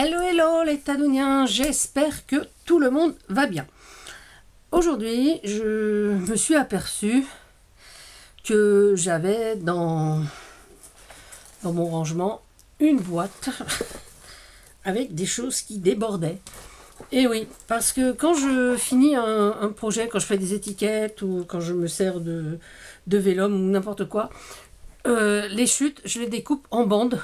Hello hello les Tadoniens, j'espère que tout le monde va bien. Aujourd'hui, je me suis aperçue que j'avais dans mon rangement une boîte avec des choses qui débordaient. Et oui, parce que quand je finis un projet, quand je fais des étiquettes ou quand je me sers de vélum ou n'importe quoi, les chutes, je les découpe en bandes.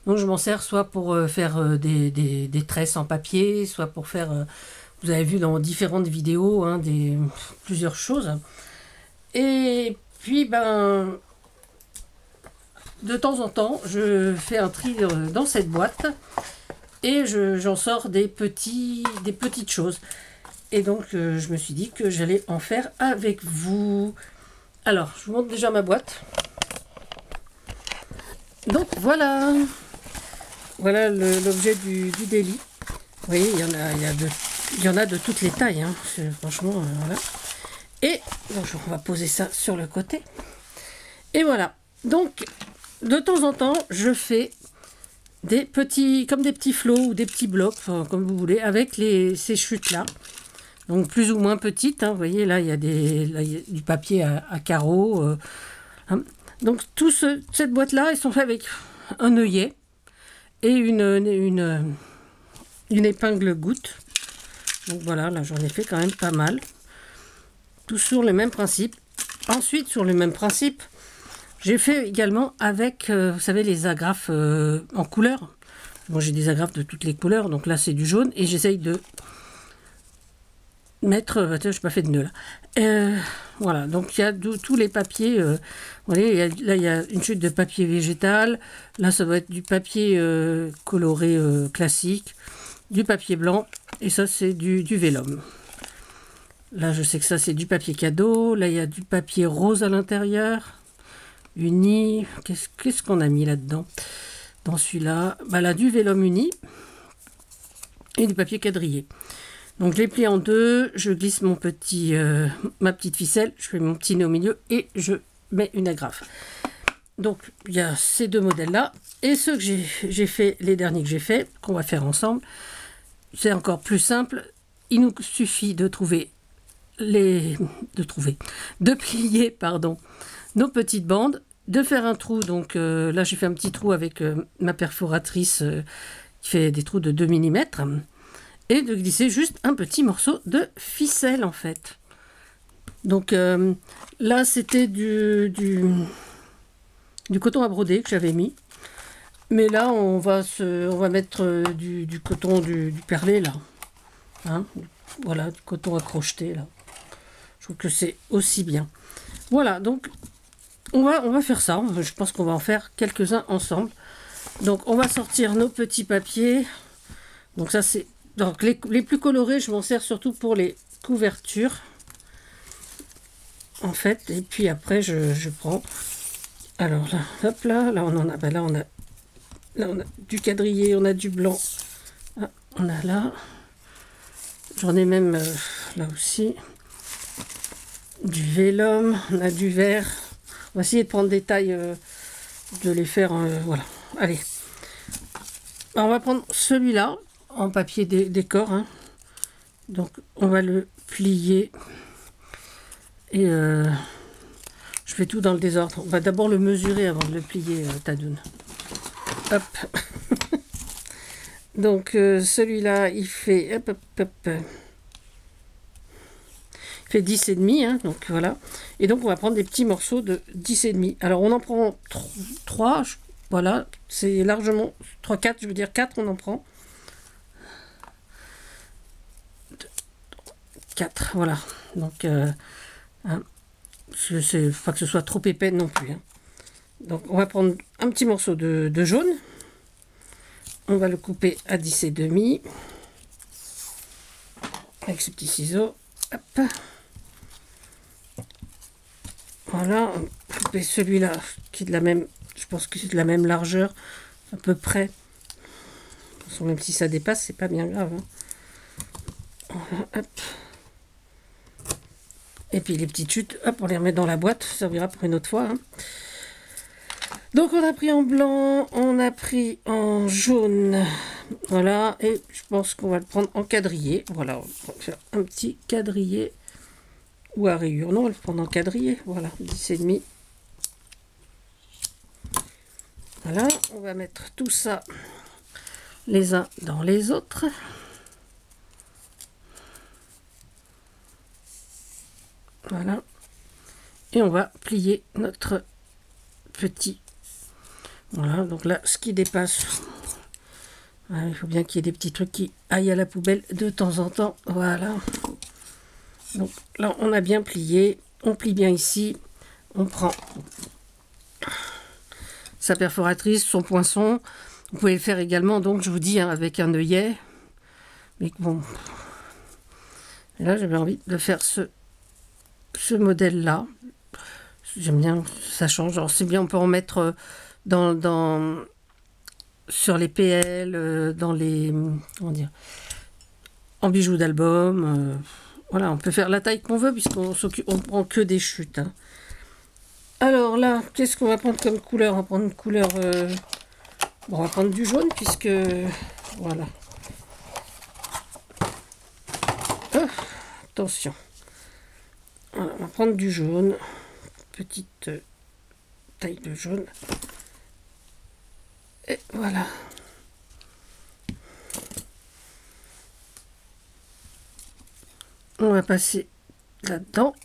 Donc je m'en sers soit pour faire des tresses en papier, soit pour faire, vous avez vu dans différentes vidéos, hein, plusieurs choses. Et puis, de temps en temps, je fais un tri dans cette boîte et j'en sors des petites choses. Et donc, je me suis dit que j'allais en faire avec vous. Alors, je vous montre déjà ma boîte. Donc, voilà. Voilà l'objet du délit. Vous voyez, il y en a de toutes les tailles. Hein. Franchement, voilà. Et bonjour, on va poser ça sur le côté. Et voilà. Donc, de temps en temps, je fais comme des petits flots ou des petits blocs, enfin, comme vous voulez, avec ces chutes-là. Donc, plus ou moins petites. Hein. Vous voyez, là, il y a du papier à carreaux. Hein. Donc, cette boîte-là, ils sont faits avec un œillet et une épingle goutte. Donc voilà, là j'en ai fait quand même pas mal. Tout sur le même principe. Ensuite, sur le même principe, j'ai fait également avec, vous savez, les agrafes en couleur. Bon, j'ai des agrafes de toutes les couleurs, donc là c'est du jaune. Et j'essaye de mettre... Attends, je n'ai pas fait de nœud là. Voilà, donc il y a tous les papiers. Vous voyez, là il y a une chute de papier végétal. Là ça doit être du papier coloré classique, du papier blanc. Et ça c'est du vélum. Là je sais que ça c'est du papier cadeau. Là il y a du papier rose à l'intérieur. Uni. Qu'est-ce qu'on a mis là-dedans? Dans celui-là, là du vélum uni. Et du papier quadrillé. Donc je les plie en deux, je glisse ma petite ficelle, je fais mon petit nœud au milieu et je mets une agrafe. Donc il y a ces deux modèles-là. Et ceux que j'ai fait, les derniers que j'ai fait, qu'on va faire ensemble, c'est encore plus simple. Il nous suffit de plier, nos petites bandes, de faire un trou. Donc là j'ai fait un petit trou avec ma perforatrice qui fait des trous de 2 mm. Et de glisser juste un petit morceau de ficelle en fait. Donc là c'était du coton à broder que j'avais mis. Mais là on va mettre du coton du perlé là. Hein, voilà, du coton à crocheter là. Je trouve que c'est aussi bien. Voilà, donc on va faire ça. Je pense qu'on va en faire quelques-uns ensemble. Donc on va sortir nos petits papiers. Donc ça c'est... Donc les plus colorés, je m'en sers surtout pour les couvertures. En fait, et puis après je prends. Alors là, hop là on en a. Là on a du quadrillé, on a du blanc. Ah, on a là. J'en ai même là aussi. Du vélum, on a du vert. On va essayer de prendre des tailles, de les faire. Voilà. Allez. Alors, on va prendre celui-là. En papier décor, hein. Donc on va le plier et je fais tout dans le désordre. On va d'abord le mesurer avant de le plier, Tadoun. Hop. Donc celui-là il fait il fait 10,5, hein, donc voilà. Et donc on va prendre des petits morceaux de 10,5. Alors on en prend 3, voilà, c'est largement 4, je veux dire 4 on en prend. 4, voilà. Donc, hein, je sais pas que ce soit trop épais non plus. Hein. Donc, on va prendre un petit morceau de jaune. On va le couper à 10,5 avec ce petit ciseau. Hop. Voilà. On va couper celui-là qui est de la même, je pense que c'est de la même largeur, à peu près. De toute façon, même si ça dépasse, c'est pas bien grave. Hein. Voilà, hop. Et puis les petites chutes, hop, on les remet dans la boîte, ça servira pour une autre fois. Hein. Donc on a pris en blanc, on a pris en jaune, Voilà, et je pense qu'on va le prendre en quadrillé. Voilà, on va faire un petit quadrillé. Ou à rayure, non, on va le prendre en quadrillé. Voilà, 10,5. Voilà, on va mettre tout ça les uns dans les autres. Voilà. Et on va plier notre petit. Voilà, donc là, ce qui dépasse, il faut bien qu'il y ait des petits trucs qui aillent à la poubelle de temps en temps. Voilà. Donc là, on a bien plié. On plie bien ici. On prend sa perforatrice, son poinçon. Vous pouvez le faire également, donc je vous dis, hein, avec un œillet. Mais bon. Et là, j'avais envie de faire ce modèle-là. J'aime bien, ça change. Alors c'est bien, on peut en mettre sur les PL, dans les, comment dire, en bijoux d'album. Voilà, on peut faire la taille qu'on veut puisqu'on prend que des chutes. Hein. Alors là, qu'est-ce qu'on va prendre comme couleur? On va prendre une couleur, bon, on va prendre du jaune puisque, voilà. Attention. Voilà, on va prendre du jaune. Petite taille de jaune. Et voilà. On va passer là-dedans,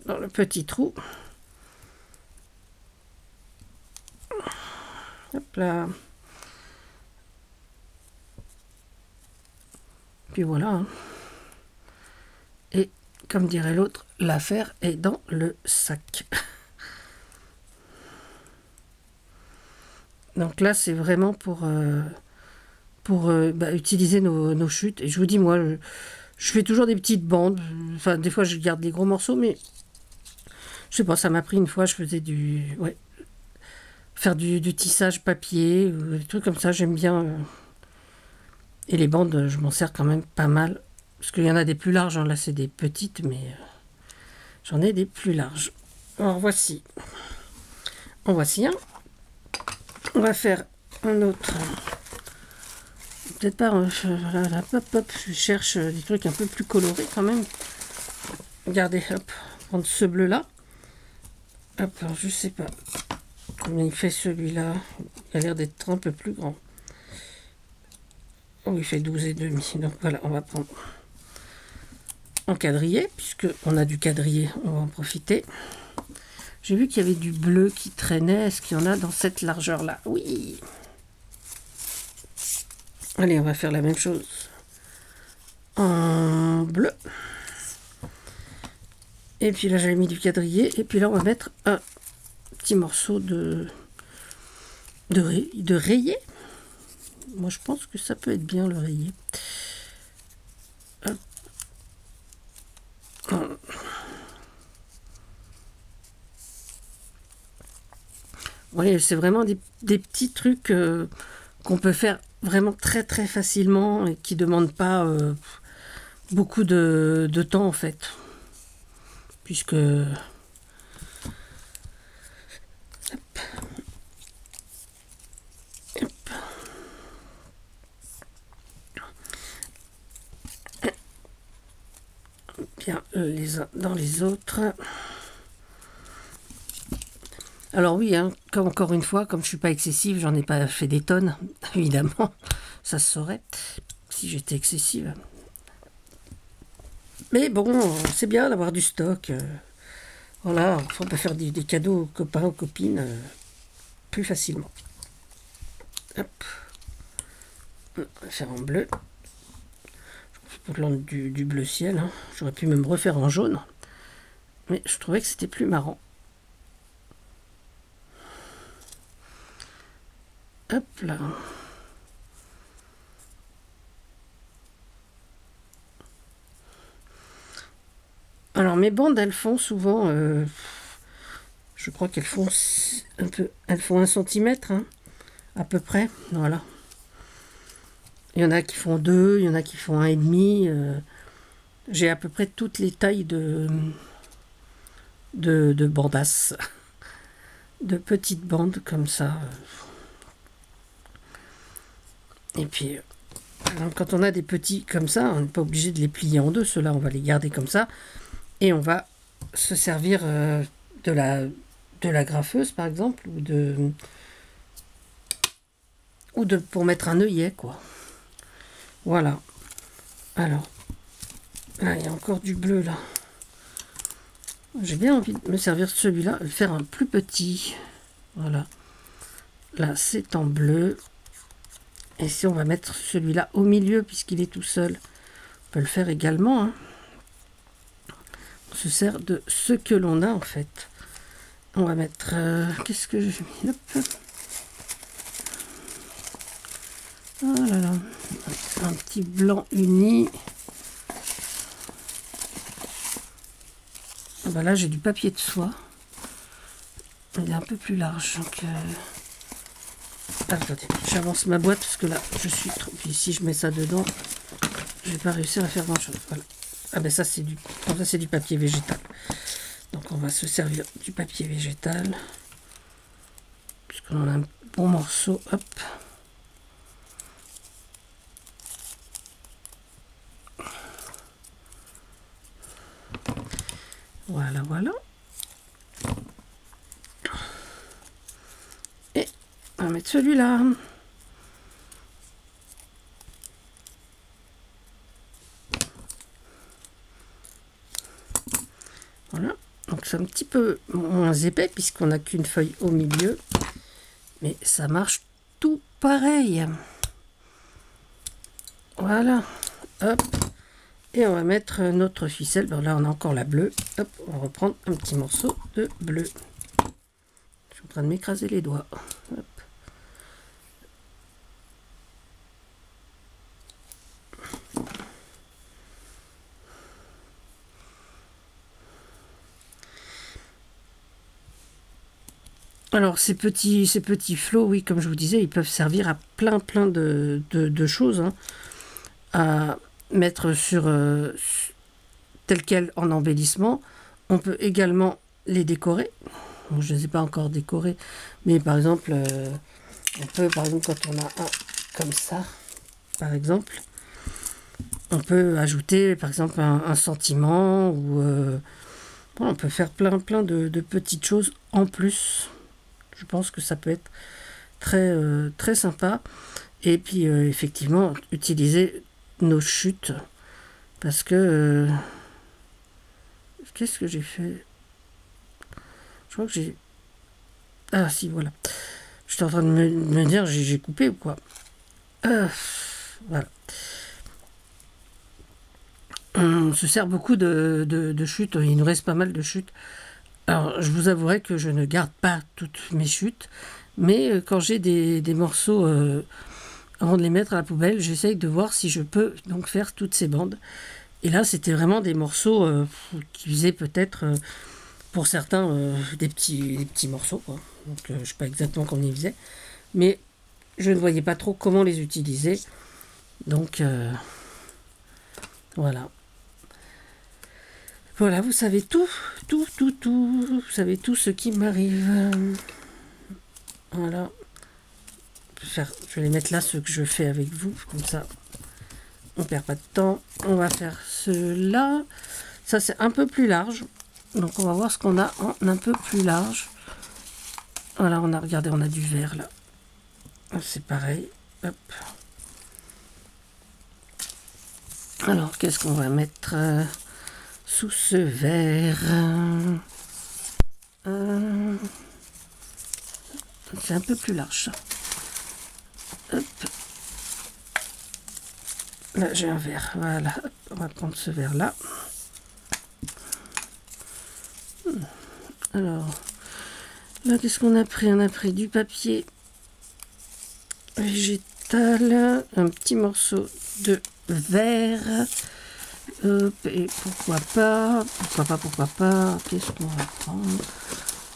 dans le petit trou. Hop là. Puis voilà. Hein. Et comme dirait l'autre, l'affaire est dans le sac. Donc là, c'est vraiment pour utiliser nos chutes. Et je vous dis, moi, je fais toujours des petites bandes. Enfin, des fois, je garde les gros morceaux, mais je sais pas, ça m'a pris une fois, je faisais faire du tissage papier, des trucs comme ça, j'aime bien. Et les bandes, je m'en sers quand même pas mal. Parce qu'il y en a des plus larges, hein. Là c'est des petites, mais j'en ai des plus larges. Alors voici. En voici un. On va faire un autre. Peut-être pas. Voilà, hop, hop. Je cherche des trucs un peu plus colorés quand même. Regardez, hop. Prendre ce bleu là. Hop, alors je sais pas combien il fait celui-là. Il a l'air d'être un peu plus grand. Oh, il fait 12,5. Donc voilà, on va prendre en quadrillé, puisque on a du quadrillé, on va en profiter. J'ai vu qu'il y avait du bleu qui traînait. Est-ce qu'il y en a dans cette largeur-là? Oui. Allez, on va faire la même chose en bleu. Et puis là, j'avais mis du quadrillé. Et puis là, on va mettre un petit morceau de rayé. Moi, je pense que ça peut être bien le rayé. Oui, c'est vraiment des petits trucs qu'on peut faire vraiment très très facilement et qui ne demandent pas beaucoup de temps en fait. Puisque... Hop. Hop. Bien les uns dans les autres. Alors oui, hein, encore une fois, comme je suis pas excessive, j'en ai pas fait des tonnes, évidemment, ça se saurait si j'étais excessive. Mais bon, c'est bien d'avoir du stock. Voilà, on peut faire des cadeaux aux copains, aux copines plus facilement. Hop. On va faire en bleu. Je peux du bleu ciel. Hein. J'aurais pu même refaire en jaune. Mais je trouvais que c'était plus marrant. Hop là. Alors mes bandes, elles font souvent, je crois qu'elles font elles font 1 centimètre, hein, à peu près, voilà. Il y en a qui font 2, il y en a qui font 1,5. J'ai à peu près toutes les tailles de bandasses, de petites bandes comme ça. Et puis, quand on a des petits comme ça, on n'est pas obligé de les plier en deux. Ceux-là, on va les garder comme ça. Et on va se servir de la graffeuse, par exemple, pour mettre un œillet, quoi. Voilà. Alors, là, il y a encore du bleu, là. J'ai bien envie de me servir de celui-là, de faire un plus petit. Voilà. Là, c'est en bleu. Et si on va mettre celui-là au milieu, puisqu'il est tout seul, on peut le faire également. Hein. On se sert de ce que l'on a, en fait. On va mettre... qu'est-ce que j'ai mis? Hop. Oh là là. Un petit blanc uni. Ah bah là, j'ai du papier de soie. Il est un peu plus large. Donc, attendez, j'avance ma boîte parce que là, je suis trop... Puis si je mets ça dedans, je vais pas réussir à faire grand-chose. Voilà. Ah ben ça, c'est du papier végétal. Donc, on va se servir du papier végétal. Puisqu'on a un bon morceau. Hop. Voilà, voilà. Et on va mettre celui-là. Voilà. Donc c'est un petit peu moins épais puisqu'on n'a qu'une feuille au milieu. Mais ça marche tout pareil. Voilà. Hop. Et on va mettre notre ficelle. Bon, là, on a encore la bleue. Hop, on va reprendre un petit morceau de bleu. Je suis en train de m'écraser les doigts. Hop. Alors, ces petits flots, oui, comme je vous disais, ils peuvent servir à plein de choses. Hein, à mettre sur tel quel en embellissement. On peut également les décorer. Bon, je ne les ai pas encore décorés, mais par exemple, on peut, par exemple, quand on a un comme ça, par exemple, on peut ajouter, par exemple, un sentiment ou bon, on peut faire plein de petites choses en plus. Je pense que ça peut être très sympa. Et puis, effectivement, utiliser nos chutes parce que qu'est-ce que j'ai fait? Je crois que j'ai... Ah si, voilà. J'étais en train de me dire, j'ai coupé ou quoi? Voilà. On se sert beaucoup de chutes. Il nous reste pas mal de chutes. Alors, je vous avouerai que je ne garde pas toutes mes chutes. Mais quand j'ai des morceaux... avant de les mettre à la poubelle, j'essaye de voir si je peux donc faire toutes ces bandes. Et là, c'était vraiment des morceaux qui faisaient peut-être, pour certains, des petits morceaux, quoi. Donc, je ne sais pas exactement comment ils faisaient. Mais je ne voyais pas trop comment les utiliser. Donc, voilà. Voilà, vous savez tout. Vous savez tout ce qui m'arrive. Voilà. Je vais les mettre là, ce que je fais avec vous, comme ça on perd pas de temps. On va faire cela. Ça c'est un peu plus large, donc on va voir ce qu'on a en un peu plus large. Voilà, on a regardé, on a du vert là. C'est pareil. Hop. Alors qu'est-ce qu'on va mettre sous ce vert? C'est un peu plus large ça. Hop. Là, j'ai un verre. Voilà. Hop, on va prendre ce verre-là. Alors, là, qu'est-ce qu'on a pris? On a pris du papier végétal, un petit morceau de verre. Hop, et pourquoi pas, qu'est-ce qu'on va prendre?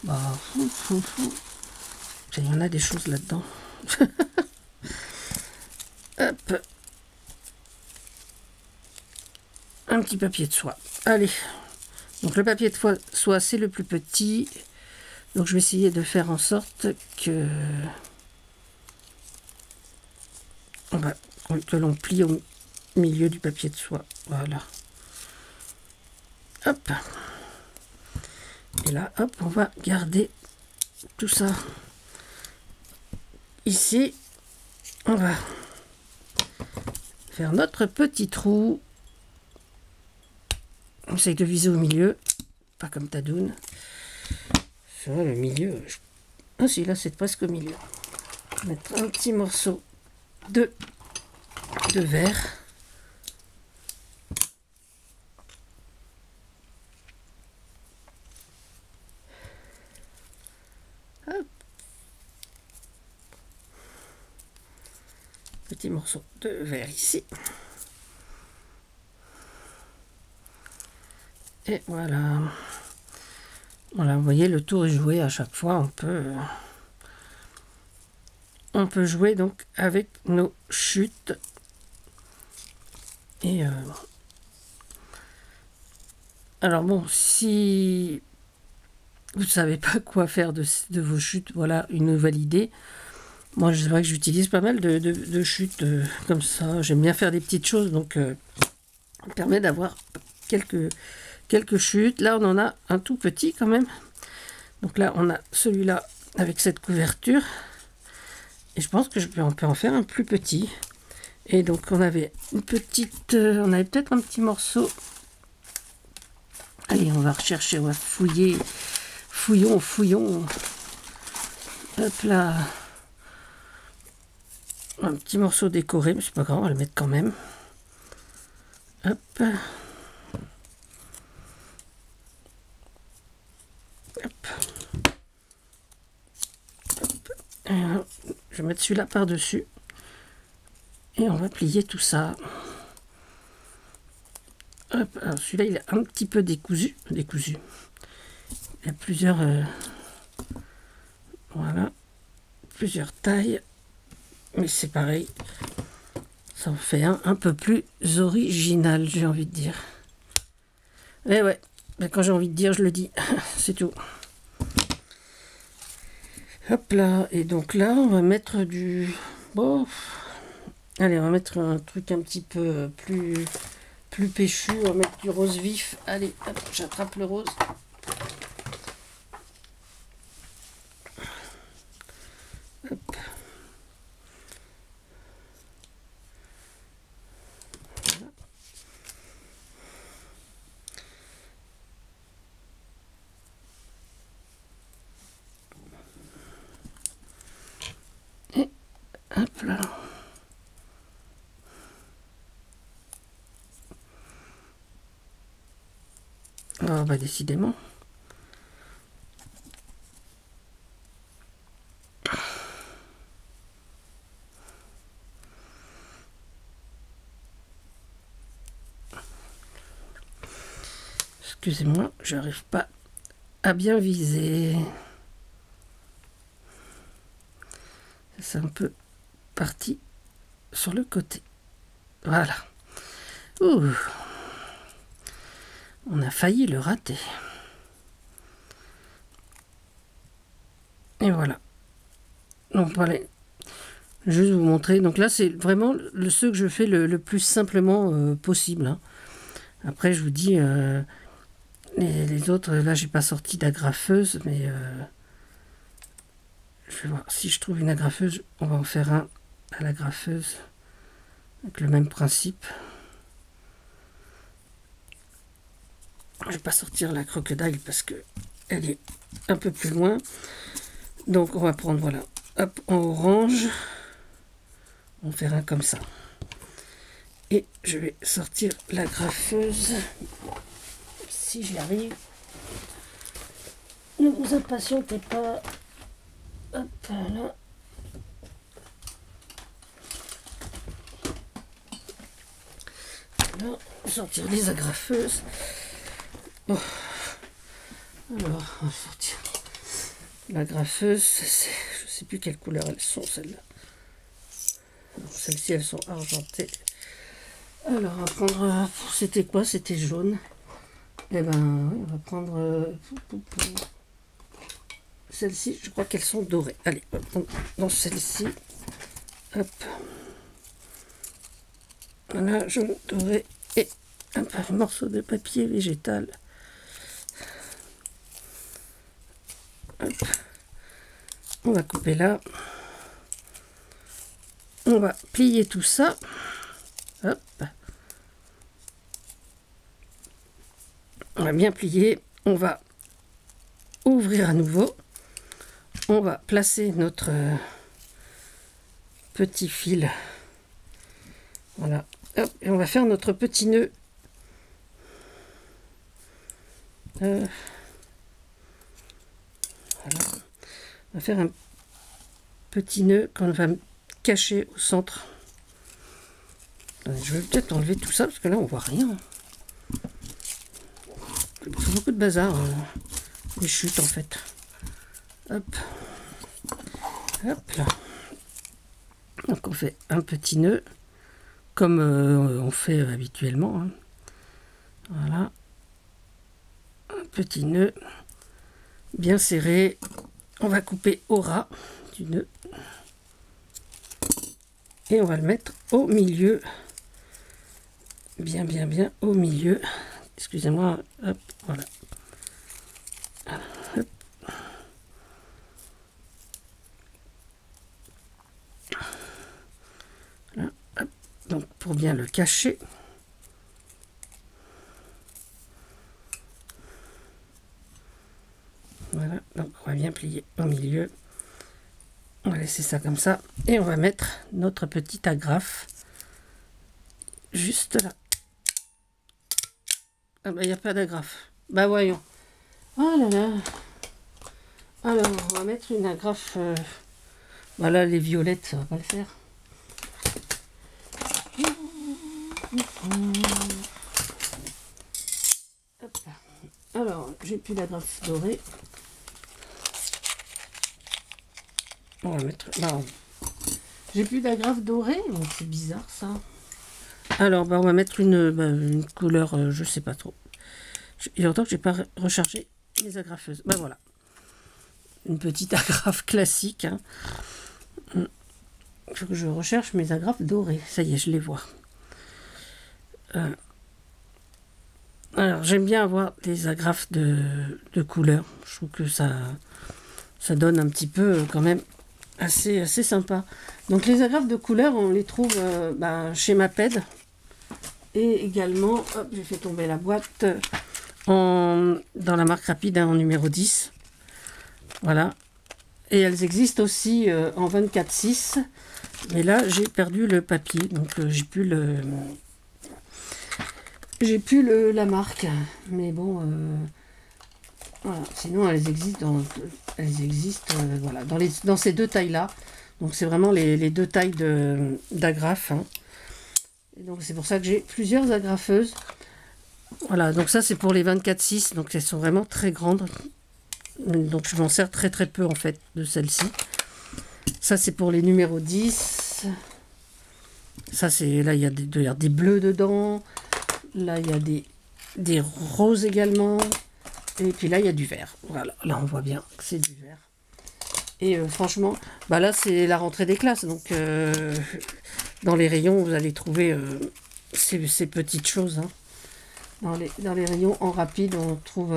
Bah, il y en a des choses là-dedans. Hop. Un petit papier de soie. Allez. Donc le papier de soie, c'est le plus petit. Donc je vais essayer de faire en sorte que... que l'on plie au milieu du papier de soie. Voilà. Hop. Et là, hop, on va garder tout ça. Ici, on va faire notre petit trou. On essaye de viser au milieu, pas comme Tadoun. Sur le milieu. Ah si, là c'est presque au milieu. Mettre un petit morceau de verre. Hop. Petit morceau de verre ici. Et voilà. Voilà, vous voyez, le tour est joué à chaque fois. On peut jouer donc avec nos chutes. Et alors bon, si vous ne savez pas quoi faire de vos chutes, voilà une nouvelle idée. Moi, c'est vrai que j'utilise pas mal de chutes comme ça. J'aime bien faire des petites choses, donc ça me permet d'avoir quelques chutes. Là, on en a un tout petit quand même. Donc là, on a celui-là avec cette couverture. Et je pense que on peut en faire un plus petit. Et donc, on avait une petite... on avait peut-être un petit morceau. Allez, on va rechercher, on va fouiller. Fouillons. Hop là. Un petit morceau décoré, mais c'est pas grave, on va le mettre quand même. Hop. Hop. Je vais mettre celui-là par-dessus. Et on va plier tout ça. Hop. Alors celui-là, il est un petit peu décousu. Il y a plusieurs... voilà. Plusieurs tailles. Mais c'est pareil. Ça en fait un peu plus original, j'ai envie de dire. Et ouais. Mais quand j'ai envie de dire, je le dis. C'est tout. Hop là, et donc là, on va mettre du... Bon, allez, on va mettre un truc un petit peu plus péchu. On va mettre du rose vif. Allez, hop, j'attrape le rose. Hop. Et hop là. Ah bah décidément. Excusez-moi, j'arrive pas à bien viser. C'est un peu parti sur le côté. Voilà. Ouh. On a failli le rater. Et voilà. Donc voilà. Juste vous montrer. Donc là, c'est vraiment ce que je fais le plus simplement possible. Hein. Après, je vous dis, les autres, là, j'ai pas sorti d'agrafeuse, mais je vais voir si je trouve une agrafeuse. On va en faire un à l'agrafeuse avec le même principe. Je vais pas sortir la crocodile parce que elle est un peu plus loin. Donc on va prendre, voilà, hop, en orange. On va faire un comme ça. Et je vais sortir la graffeuse. Si j'y arrive. Ne vous impatientez pas. Hop là. Voilà, sortir les agrafeuses. Bon. Alors, on va sortir l'agrafeuse. Je sais plus quelle couleur elles sont, celles-là. Celles-ci, elles sont argentées. Alors, on va prendre... C'était quoi? C'était jaune. Eh ben, on va prendre... Celles-ci, je crois qu'elles sont dorées. Allez, on va prendre dans celle-ci. Hop. Voilà, jaune doré et un morceau de papier végétal. Hop. On va couper là. On va plier tout ça. Hop. On va bien plier. On va ouvrir à nouveau. On va placer notre petit fil. Voilà. Hop. Et on va faire notre petit nœud. Voilà. On va faire un petit nœud qu'on va cacher au centre. Je vais peut-être enlever tout ça parce que là on voit rien. C'est beaucoup de bazar. Les chutes en fait. Hop. Hop là. Donc on fait un petit nœud comme on fait habituellement. Hein. Voilà. Un petit nœud bien serré. On va couper au ras du nœud. Et on va le mettre au milieu. Bien au milieu. Excusez-moi. Hop, voilà. Hop. Voilà, hop. Donc pour bien le cacher. Voilà, donc on va bien plier au milieu. On va laisser ça comme ça. Et on va mettre notre petite agrafe juste là. Ah bah il n'y a pas d'agrafe. Bah voyons. Oh là là. Alors on va mettre une agrafe. Voilà, les violettes, ça va pas le faire. Hop là. Alors, j'ai plus d'agrafe dorée. On va mettre. Bah, j'ai plus d'agrafe dorée, donc c'est bizarre ça. Alors, bah, on va mettre une couleur, je sais pas trop. Il y a longtemps que j'ai pas rechargé les agrafeuses. Bah voilà. Une petite agrafe classique. Hein. Il faut que je recherche mes agrafes dorées. Ça y est, je les vois. Alors, j'aime bien avoir des agrafes de couleur. Je trouve que ça donne un petit peu quand même assez sympa. Donc, les agrafes de couleur, on les trouve chez Maped. Et également, hop, j'ai fait tomber la boîte dans la marque rapide en numéro 10. Voilà. Et elles existent aussi en 24/6. Mais là, j'ai perdu le papier. Donc, j'ai plus la marque. Mais bon, voilà. Sinon, elles existent voilà, dans ces deux tailles-là. Donc, c'est vraiment les deux tailles d'agrafes. Hein. Et donc, c'est pour ça que j'ai plusieurs agrafeuses. Voilà, donc ça, c'est pour les 24/6. Donc, elles sont vraiment très grandes. Donc, je m'en sers très peu, en fait, de celle-ci. Ça, c'est pour les numéros 10. Ça, c'est... Là, il y a des bleus dedans. Là, il y a des roses également. Et puis là, il y a du vert. Voilà, là, on voit bien que c'est du vert. Et franchement, bah là, c'est la rentrée des classes. Donc, dans les rayons, vous allez trouver ces petites choses. Hein. Dans les rayons en rapide, on trouve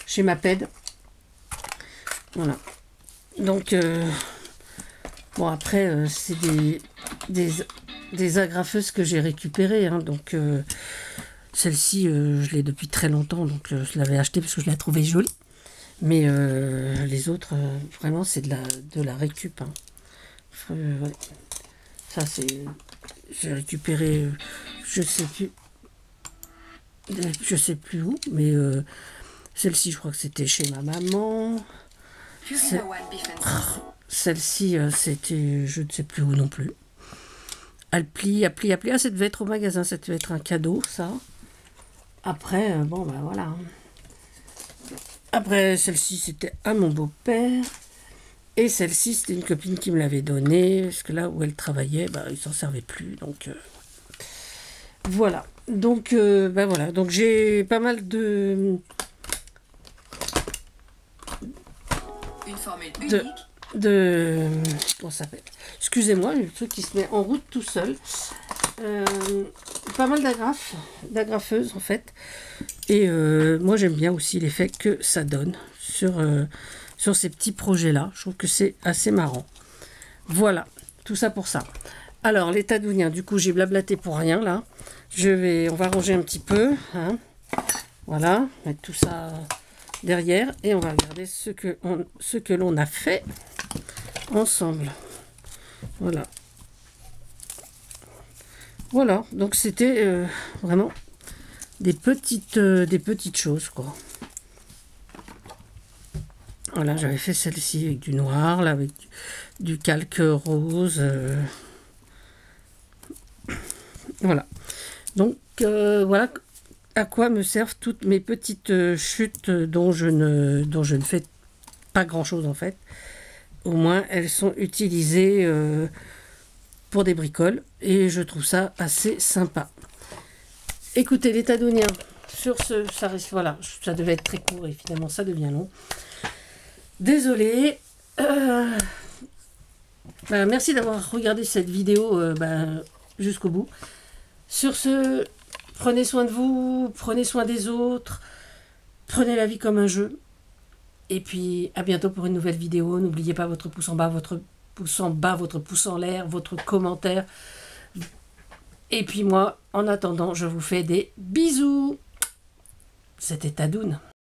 chez Maped. Voilà. Donc, bon, après, c'est des agrafeuses que j'ai récupérées. Hein, donc, celle-ci, je l'ai depuis très longtemps. Donc, je l'avais achetée parce que je la trouvais jolie. Mais les autres, vraiment, c'est de la récup. Hein. Ouais. Ça, c'est... J'ai récupéré, je sais plus où, mais celle-ci, je crois que c'était chez ma maman. Celle-ci, c'était, je ne sais plus où non plus. Elle plie. Ah, ça devait être au magasin, ça devait être un cadeau, ça. Après, bon, ben voilà. Après, celle-ci, c'était à mon beau-père. Et celle-ci, c'était une copine qui me l'avait donnée. Parce que là où elle travaillait, bah, il s'en servait plus. Donc, voilà. Donc, bah, voilà. Donc, j'ai pas mal de... Une formule unique comment ça s'appelle? Excusez-moi, le truc qui se met en route tout seul. Pas mal d'agrafeuses en fait. Et moi j'aime bien aussi l'effet que ça donne sur ces petits projets-là. Je trouve que c'est assez marrant. Voilà, tout ça pour ça. Alors, les tadouniens, du coup, j'ai blablaté pour rien, là. On va ranger un petit peu. Hein. Voilà, mettre tout ça derrière. Et on va regarder ce que l'on a fait ensemble. Voilà. Voilà, donc c'était vraiment des petites choses, quoi. Voilà, j'avais fait celle-ci avec du noir, là, avec du calque rose. Voilà. Donc, voilà à quoi me servent toutes mes petites chutes dont je ne fais pas grand-chose, en fait. Au moins, elles sont utilisées pour des bricoles et je trouve ça assez sympa. Écoutez, les tadoniens, sur ce, voilà, ça devait être très court et finalement ça devient long. Désolée. Merci d'avoir regardé cette vidéo jusqu'au bout. Sur ce, prenez soin de vous, prenez soin des autres, prenez la vie comme un jeu. Et puis, à bientôt pour une nouvelle vidéo. N'oubliez pas votre pouce en bas, votre pouce en bas, votre pouce en l'air, votre commentaire. Et puis moi, en attendant, je vous fais des bisous. C'était Tadoune.